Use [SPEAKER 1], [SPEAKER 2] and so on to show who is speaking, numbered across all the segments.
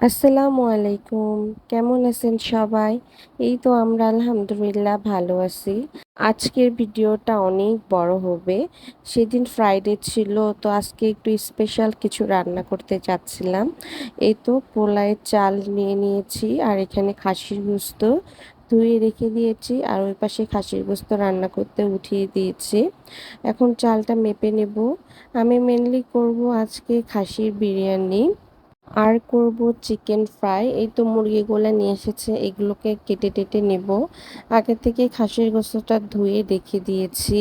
[SPEAKER 1] আসসালামু আলাইকুম। কেমন আছেন সবাই? এই তো আমরা আলহামদুলিল্লাহ ভালো আছি। আজকের ভিডিওটা অনেক বড় হবে। সেদিন ফ্রাইডে ছিল, তো আজকে একটু স্পেশাল কিছু রান্না করতে চাচ্ছিলাম। এই তো পোলাওয়ের চাল নিয়ে নিয়েছি, আর এখানে খাসির গোশত ধুয়ে রেখে দিয়েছি, আর ওই পাশে খাসির গোশত রান্না করতে উঠিয়ে দিয়েছি। এখন চালটা মেপে নেব। আমি মেনলি করব আজকে খাসির বিরিয়ানি, আর করব চিকেন ফ্রাই। এই তো মুরগিগুলো নিয়ে এসেছে, এগুলোকে কেটে টেটে নেব। আগে থেকে খাসির গোশতটা ধুয়ে রেখে দিয়েছি।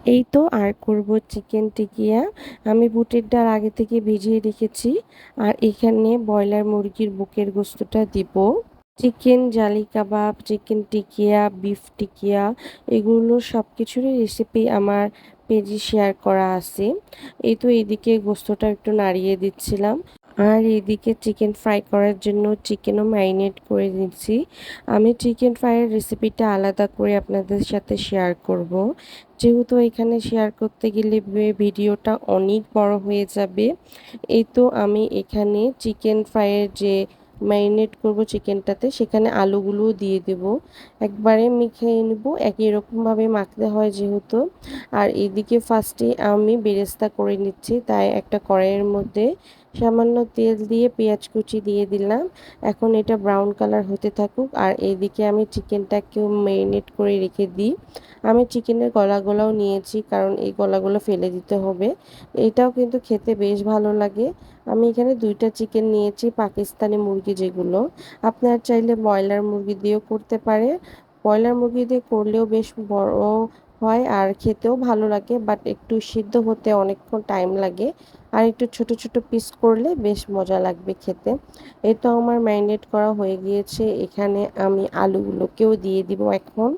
[SPEAKER 1] এই তো আর করব চিকেন টিকিয়া। আমি বুটের ডাল আগে থেকে ভিজিয়ে রেখেছি, আর এখানে ব্রয়লার মুরগির বুকের গোশতটা দিব। চিকেন জালি কাবাব, চিকেন টিকিয়া, বিফ টিকিয়া, এগুলো সব কিছুরই রেসিপি আমার পেজে শেয়ার করা আছে। এই তো এইদিকে গোশতটা একটু নাড়িয়ে দিচ্ছিলাম, আর এইদিকে চিকেন ফ্রাই করার জন্য চিকেনও ম্যারিনেট করে দিচ্ছি। আমি চিকেন ফ্রাইয়ের রেসিপিটা আলাদা করে আপনাদের সাথে শেয়ার করব, যেহেতু এখানে শেয়ার করতে গেলে ভিডিওটা অনেক বড় হয়ে যাবে। এই তো আমি এখানে চিকেন ফ্রাইয়ের যে ম্যারিনেট করব চিকেনটাতে, সেখানে আলুগুলোও দিয়ে দেব। একবারে মেখে নেব, একই রকমভাবে মাখতে হয় যেহেতু। আর এদিকে ফার্স্টে আমি বেরেস্তা করে নিচ্ছি, তাই একটা কড়াইয়ের মধ্যে সামান্য তেল দিয়ে পেঁয়াজ কুচি দিয়ে দিলাম। এখন এটা ব্রাউন কালার হতে থাকুক, আর এইদিকে আমি চিকেনটাকেও ম্যারিনেট করে রেখে দিই। আমি চিকেনের গলাগুলোও নিয়েছি, কারণ এই গলাগুলো ফেলে দিতে হবে। এটাও কিন্তু খেতে বেশ ভালো লাগে। আমি এখানে 2টা চিকেন নিয়েছি, পাকিস্তানি মুরগি যেগুলো। আপনার চাইলে ব্রয়লার মুরগি দিয়েও করতে পারে। ব্রয়লার মুরগি দিয়ে করলেও বেশ বড় হয় আর খেতেও ভালো লাগে, বাট একটু সিদ্ধ হতে অনেকক্ষণ টাইম লাগে। আর একটু ছোট ছোট পিস করলে বেশ মজা লাগবে খেতে। এই তো আমার ম্যারিনেট করা হয়ে গিয়েছে, এখানে আমি আলুগুলোকেও দিয়ে দিব এখন।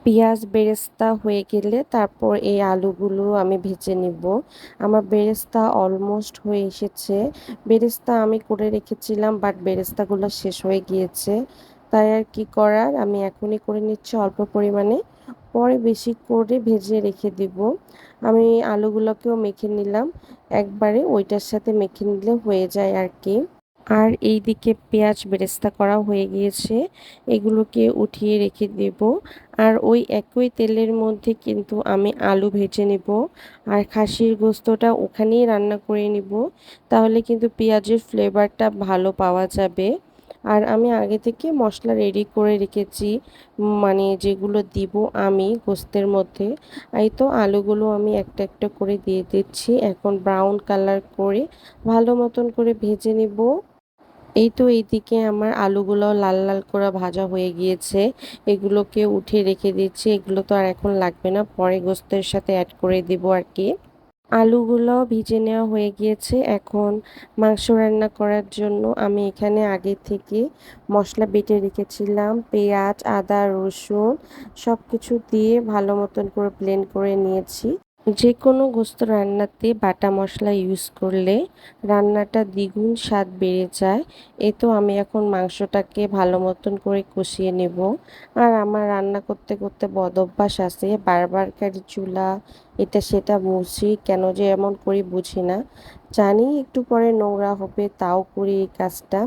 [SPEAKER 1] পেঁয়াজ বেরেস্তা হয়ে গেলে তারপর এই আলুগুলো আমি ভেজে নিব। আমার বেরেস্তা অলমোস্ট হয়ে এসেছে। বেরেস্তা আমি করে রেখেছিলাম, বাট বেরেস্তাগুলো শেষ হয়ে গিয়েছে। তাই আর কি করার, আমি এখনই করে নিচ্ছি অল্প পরিমাণে, পরে বেশি করে ভেজে রেখে দিব। আমি আলুগুলোকেও মেখে নিলাম, একবারে ওইটার সাথে মেখে নিলে হয়ে যায় আর কি। আর এই দিকে পেঁয়াজ বেরেস্তা করা হয়ে গিয়েছে, এগুলোকে উঠিয়ে রেখে দেব। আর ওই একই তেলের মধ্যে কিন্তু আমি আলু ভেজে নেব, আর খাসির গোস্তটা ওখানেই রান্না করে নিব। তাহলে কিন্তু পেঁয়াজের ফ্লেভারটা ভালো পাওয়া যাবে। আর আমি আগে থেকে মশলা রেডি করে রেখেছি, মানে যেগুলো দিব আমি গোস্তের মধ্যে। এই তো আলুগুলো আমি একটা একটা করে দিয়ে দিচ্ছি, এখন ব্রাউন কালার করে ভালো মতন করে ভেজে নেব। এই তো এইদিকে আমার আলুগুলো লাল লাল করে ভাজা হয়ে গিয়েছে, এগুলোকে উঠিয়ে রেখে দিচ্ছি। এগুলো তো আর এখন লাগবে না, পরে গোস্তের সাথে অ্যাড করে দিব আর কি। আলুগুলো ভিজে নেওয়া হয়ে গিয়েছে। এখন মাংস রান্না করার জন্য আমি এখানে আগে থেকে মশলা বেটে রেখেছিলাম, পেঁয়াজ আদা রসুন সব কিছু দিয়ে ভালো মতন করে ব্লেন্ড করে নিয়েছি। যে কোনো গোস্ত রান্নাতে বাটা মশলা ইউজ করলে রান্নাটা দ্বিগুণ স্বাদ বেড়ে যায়। এ তো আমি এখন মাংসটাকে ভালো মতন করে কষিয়ে নেব। আর আমার রান্না করতে করতে বদ অভ্যাস আছে, বারবার খালি চুলা এটা সেটা মুছি, কেন যে এমন করি বুঝি না। জানি একটু পরে নোংরা হবে, তাও করি এই কাজটা।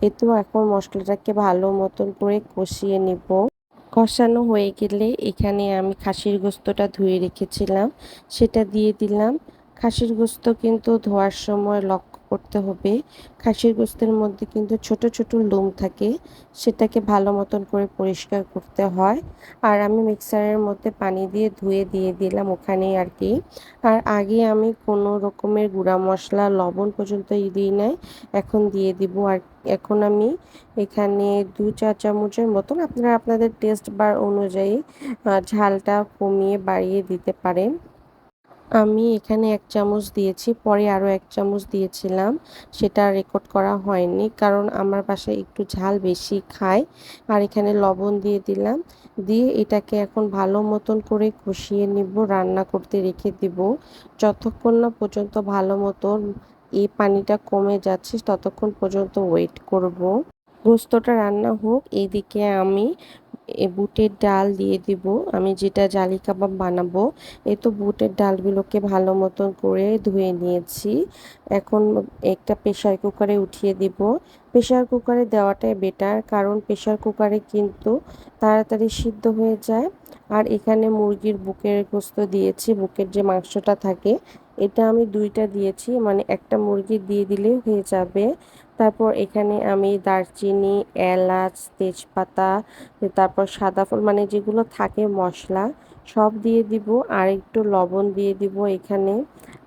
[SPEAKER 1] এ তো এখন মশলাটাকে ভালো মতন করে কষিয়ে নেব। কষানো হয়ে গেলে এখানে আমি খাসির গোস্তটা ধুয়ে রেখেছিলাম, সেটা দিয়ে দিলাম। খাসির গোস্ত কিন্তু ধোয়ার সময় লক্ষ্য করতে হবে, খাসির গোস্তের মধ্যে কিন্তু ছোট ছোট লোম থাকে, সেটাকে ভালো মতন করে পরিষ্কার করতে হয়। আর আমি মিক্সারের মধ্যে পানি দিয়ে ধুয়ে দিয়ে দিলাম ওখানেই আর কি। আর আগে আমি কোনো রকমের গুঁড়া মশলা লবণ পর্যন্ত দিই নাই, এখন দিয়ে দিব। আর এখন আমি এখানে 2-4 চামচের মতন, আপনারা আপনাদের টেস্ট বার অনুযায়ী ঝালটা কমিয়ে বাড়িয়ে দিতে পারেন। আমি এখানে 1 চামচ দিয়েছি, পরে আরও 1 চামচ দিয়েছিলাম, সেটা রেকর্ড করা হয়নি, কারণ আমার বাসায় একটু ঝাল বেশি খায়। আর এখানে লবণ দিয়ে দিলাম, দিয়ে এটাকে এখন ভালো মতন করে কষিয়ে নিব, রান্না করতে রেখে দিব যতক্ষণ না পর্যন্ত ভালো মতন এই পানিটা কমে যাচ্ছে, ততক্ষণ পর্যন্ত ওয়েট করব। গোস্তটা রান্না হোক, এইদিকে আমি বুটের ডাল দিয়ে দিব। আমি যেটা জালি কাবাব বানাবো, এই তো বুটের ডালগুলোকে ভালো মতন করে ধুয়ে নিয়েছি। এখন একটা প্রেসার কুকারে উঠিয়ে দিব। প্রেসার কুকারে দেওয়াটাই বেটার, কারণ প্রেসার কুকারে কিন্তু তাড়াতাড়ি সিদ্ধ হয়ে যায়। আর এখানে মুরগির বুকের গোস্ত দিয়েছি, বুকের যে মাংসটা থাকে এটা আমি দুইটা দিয়েছি, মানে একটা মুরগি দিয়ে দিলেই হয়ে যাবে। তারপর এখানে আমি দারচিনি, এলাচ, তেজপাতা, তারপর সাদা ফুল, মানে যেগুলো থাকে মশলা সব দিয়ে দিব। আর একটু লবণ দিয়ে দিব এখানে।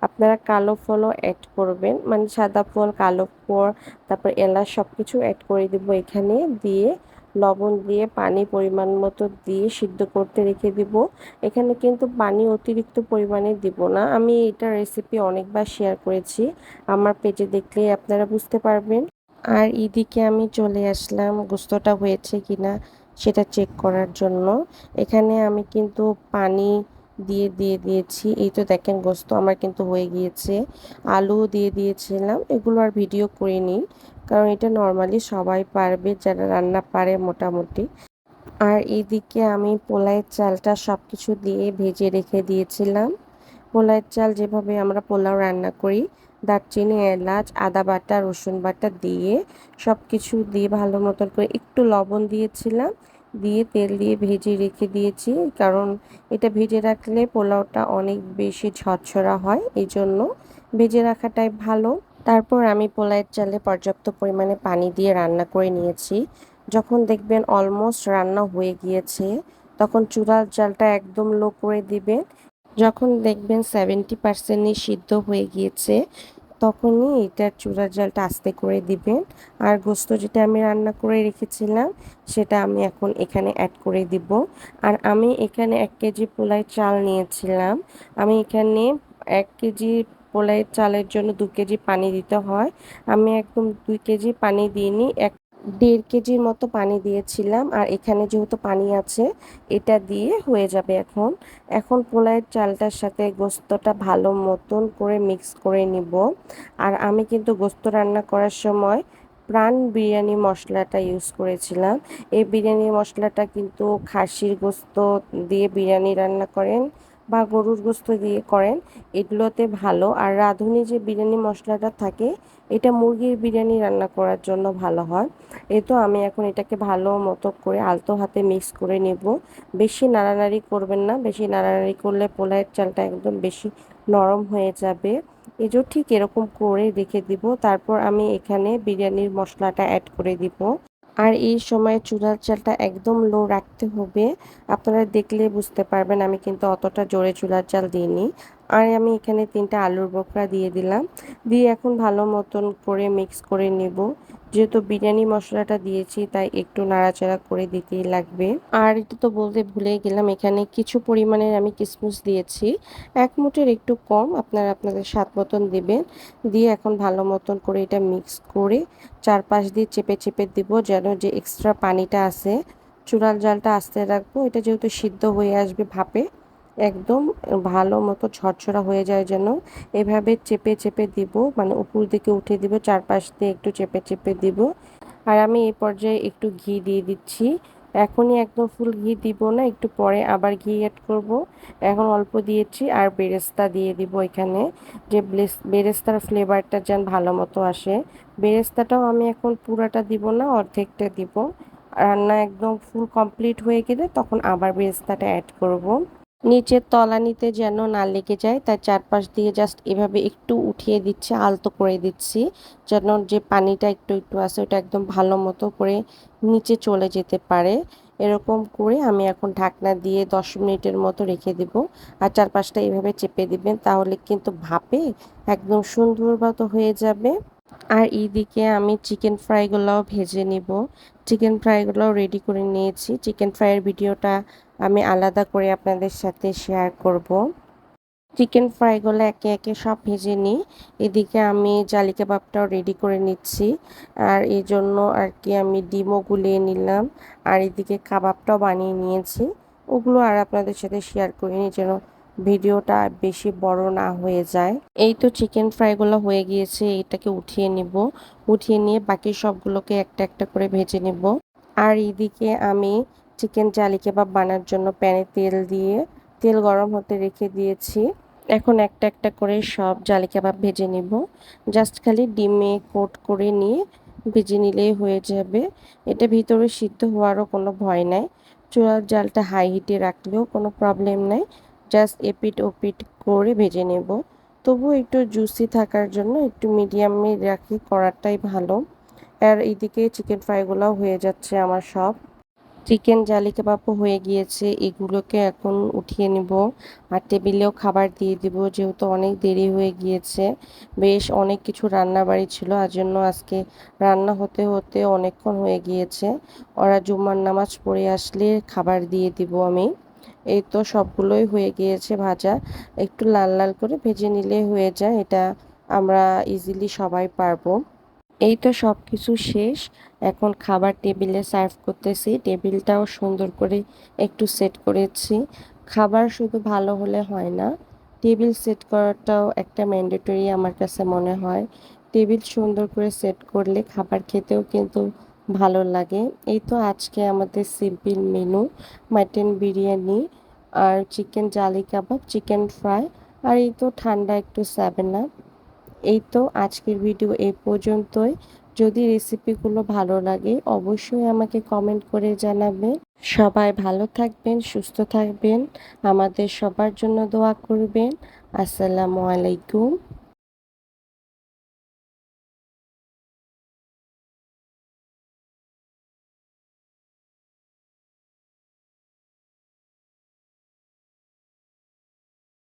[SPEAKER 1] আপনারা কালো ফলও অ্যাড করবেন, মানে সাদা ফল, কালো ফল, তারপর এলাচ সব কিছু অ্যাড করে দিব এখানে। দিয়ে লবণ দিয়ে পানি পরিমাণ মতো দিয়ে সিদ্ধ করতে রেখে দিব। এখানে কিন্তু পানি অতিরিক্ত পরিমাণে দিব না। আমি এটা রেসিপি অনেকবার শেয়ার করেছি, আমার পেজে দেখলেই আপনারা বুঝতে পারবেন। আর এদিকে আমি চলে আসলাম গোস্তটা হয়েছে কিনা সেটা চেক করার জন্য। এখানে আমি কিন্তু পানি দিয়ে দিয়েছি। এই তো দেখেন গোস্ত আমার কিন্তু হয়ে গিয়েছে। আলু দিয়ে দিয়েছিলাম, এগুলো আর ভিডিও করিনি, কারণ এটা নর্মালি সবাই পারবে যারা রান্না পারে মোটামুটি। আর এদিকে আমি পোলাওয়ের চালটা সব কিছু দিয়ে ভেজে রেখে দিয়েছিলাম। পোলাওয়ের চাল যেভাবে আমরা পোলাও রান্না করি, দারচিনি, এলাচ, আদা বাটা, রসুন বাটা দিয়ে সব কিছু দিয়ে ভালো মতন করে একটু লবণ দিয়েছিলাম, দিয়ে তেল দিয়ে ভেজে রেখে দিয়েছি। কারণ এটা ভেজে রাখলে পোলাওটা অনেক বেশি ঝরঝরা হয়, এই জন্য ভেজে রাখাটাই ভালো। তারপর আমি পোলাওয়ের চালে পর্যাপ্ত পরিমাণে পানি দিয়ে রান্না করে নিয়েছি। যখন দেখবেন অলমোস্ট রান্না হয়ে গিয়েছে, তখন চুলার জালটা একদম লো করে দিবেন। যখন দেখবেন 70% সিদ্ধ হয়ে গিয়েছে, তখনই এটার চুলার জালটা আস্তে করে দিবেন। আর গোস্ত যেটা আমি রান্না করে রেখেছিলাম সেটা আমি এখন এখানে অ্যাড করে দিব। আর আমি এখানে 1 কেজি পোলাও চাল নিয়েছিলাম। আমি এখানে 1 কেজি পোলাও চালের জন্য 2 কেজি পানি দিতে হয়। আমি একদম 2 কেজি পানি দিইনি, 1.5 কেজির মতো পানি দিয়েছিলাম। আর এখানে যেহেতু পানি আছে, এটা দিয়ে হয়ে যাবে। এখন এখন পোলাওয়ের চালটার সাথে গোস্তটা ভালো মতন করে মিক্স করে নিব। আর আমি কিন্তু গোস্ত রান্না করার সময় প্রাণ বিরিয়ানি মশলাটা ইউজ করেছিলাম। এই বিরিয়ানি মশলাটা কিন্তু খাসির গোস্ত দিয়ে বিরিয়ানি রান্না করেন বা গরুর গোস্ত দিয়ে করেন, এগুলোতে ভালো। আর রাঁধুনি যে বিরিয়ানি মশলাটা থাকে, এটা মুরগির বিরিয়ানি রান্না করার জন্য ভালো হয়। এই তো আমি এখন এটাকে ভালো মতো করে আলতো হাতে মিক্স করে নেব। বেশি নাড়ানাড়ি করবেন না, বেশি নাড়ানাড়ি করলে পোলাওয়ের চালটা একদম বেশি নরম হয়ে যাবে। এই যে ঠিক এরকম করে রেখে দিব। তারপর আমি এখানে বিরিয়ানির মশলাটা অ্যাড করে দিব। আর এই সময় চুলার জালটা একদম লো রাখতে হবে। আপনারা দেখলে বুঝতে পারবেন আমি কিন্তু অতটা জোরে চুলার জাল দিইনি। আর আমি এখানে 3টা আলুর বোখরা দিয়ে দিলাম। দিয়ে এখন ভালো মতন করে মিক্স করে নেব। যেহেতু বিরিয়ানি মশলাটা দিয়েছি, তাই একটু নাড়াচাড়া করে দিতেই লাগবে। আর এটা তো বলতে ভুলে গেলাম, এখানে কিছু পরিমাণের আমি কিশমিশ দিয়েছি, 1 মুঠের একটু কম, আপনারা আপনাদের স্বাদ মতন দিবেন। দিয়ে এখন ভালো মতন করে এটা মিক্স করে চারপাশ দিয়ে চেপে চেপে দিব, যেন যে এক্সট্রা পানিটা আছে। চুলার জালটা আস্তে রাখবো, এটা যেহেতু সিদ্ধ হয়ে আসবে ভাপে, একদম ভালো মতো ঝরঝরা হয়ে যায়, যেন এভাবে চেপে চেপে দিব, মানে উপর দিকে উঠে দিব, চারপাশ দিয়ে একটু চেপে চেপে দিব। আর আমি এই পর্যায়ে একটু ঘি দিয়ে দিচ্ছি। এখনই একদম ফুল ঘি দিব না, একটু পরে আবার ঘি অ্যাড করব। এখন অল্প দিয়েছি। আর বেরেস্তা দিয়ে দিব এখানে, যে বেরেস্তার ফ্লেভারটা যেন ভালো মতো আসে। বেরেস্তাটাও আমি এখন পুরাটা দিব না, অর্ধেকটা দিব। রান্না একদম ফুল কমপ্লিট হয়ে গেলে তখন আবার বেরেস্তাটা অ্যাড করব। নিচের তলানিতে যেন না লেগে যায়, তাই চারপাশ দিয়ে জাস্ট এভাবে একটু উঠিয়ে দিচ্ছি, আলতো করে দিচ্ছি, যেন যে পানিটা একটু একটু আছে ওটা একদম ভালো মতো করে নিচে চলে যেতে পারে। এরকম করে আমি এখন ঢাকনা দিয়ে 10 মিনিটের মতো রেখে দেব। আর চারপাশটা এভাবে চেপে দিবেন, তাহলে কিন্তু ভাপে একদম সুন্দর মতো হয়ে যাবে। আর এইদিকে আমি চিকেন ফ্রাইগুলোও ভেজে নিব। চিকেন ফ্রাইগুলোও রেডি করে নিয়েছি। চিকেন ফ্রাইয়ের ভিডিওটা আমি আলাদা করে আপনাদের সাথে শেয়ার করব। চিকেন ফ্রাইগুলো একে একে সব ভেজে নিই। এদিকে আমি জালি কাবাবটাও রেডি করে নিচ্ছি। আর এই জন্য আর কি আমি ডিমও গুলিয়ে নিলাম। আর এদিকে কাবাবটাও বানিয়ে নিয়েছি। ওগুলো আর আপনাদের সাথে শেয়ার করিনি, যেন ভিডিওটা বেশি বড় না হয়ে যায়। এই তো চিকেন ফ্রাইগুলো হয়ে গিয়েছে, এটাকে উঠিয়ে নিব। উঠিয়ে নিয়ে বাকি সবগুলোকে একটা একটা করে ভেজে নিব। আর এদিকে আমি চিকেন জালি কাবাব বানানোর জন্য প্যানে তেল দিয়ে তেল গরম হতে রেখে দিয়েছি। এখন একটা একটা করে সব জালি কাবাব ভেজে নিব। জাস্ট খালি ডিমে কোট করে নিয়ে ভেজে নিলেই হয়ে যাবে। এটা ভিতরে সিদ্ধ হওয়ারও কোনো ভয় নাই। চুলার জালটা হাই হিটে রাখলেও কোনো প্রবলেম নাই। জাস্ট এপিট ওপিট করে ভেজে নেব। তবুও একটু জুসি থাকার জন্য একটু মিডিয়ামে রাখি করাটাই ভালো। আর এইদিকে চিকেন ফ্রাইগুলোও হয়ে যাচ্ছে আমার সব। চিকেন জালি কাবাবও হয়ে গিয়েছে, এগুলোকে এখন উঠিয়ে নিব আর টেবিলেও খাবার দিয়ে দিব, যেহেতু অনেক দেরি হয়ে গিয়েছে। বেশ অনেক কিছু রান্না বাড়ি ছিল, আর জন্য আজকে রান্না হতে হতে অনেকক্ষণ হয়ে গিয়েছে। ওরা জুম্মার নামাজ পড়ে আসলে খাবার দিয়ে দিব আমি। এই তো সবগুলোই হয়ে গিয়েছে ভাজা। একটু লাল লাল করে ভেজে নিলে হয়ে যায়, এটা আমরা ইজিলি সবাই পারবো। এই তো সব কিছু শেষ। এখন খাবার টেবিলে সার্ভ করতেছি। টেবিলটাও সুন্দর করে একটু সেট করেছি। খাবার শুধু ভালো হলে হয় না, টেবিল সেট করাটাও একটা ম্যান্ডেটরি আমার কাছে মনে হয়। টেবিল সুন্দর করে সেট করলে খাবার খেতেও কিন্তু ভালো লাগে। এই তো আজকে আমাদের সিম্পল মেনু, মাটন বিরিয়ানি আর চিকেন জালি কাবাব, চিকেন ফ্রাই, আর এই তো ঠান্ডা একটু 7 আপ। এই তো আজকের ভিডিও এই পর্যন্তই। যদি রেসিপিগুলো ভালো লাগে অবশ্যই আমাকে কমেন্ট করে জানাবেন। সবাই ভালো থাকবেন, সুস্থ থাকবেন, আমাদের সবার জন্য দোয়া করবেন। আসসালামু আলাইকুম।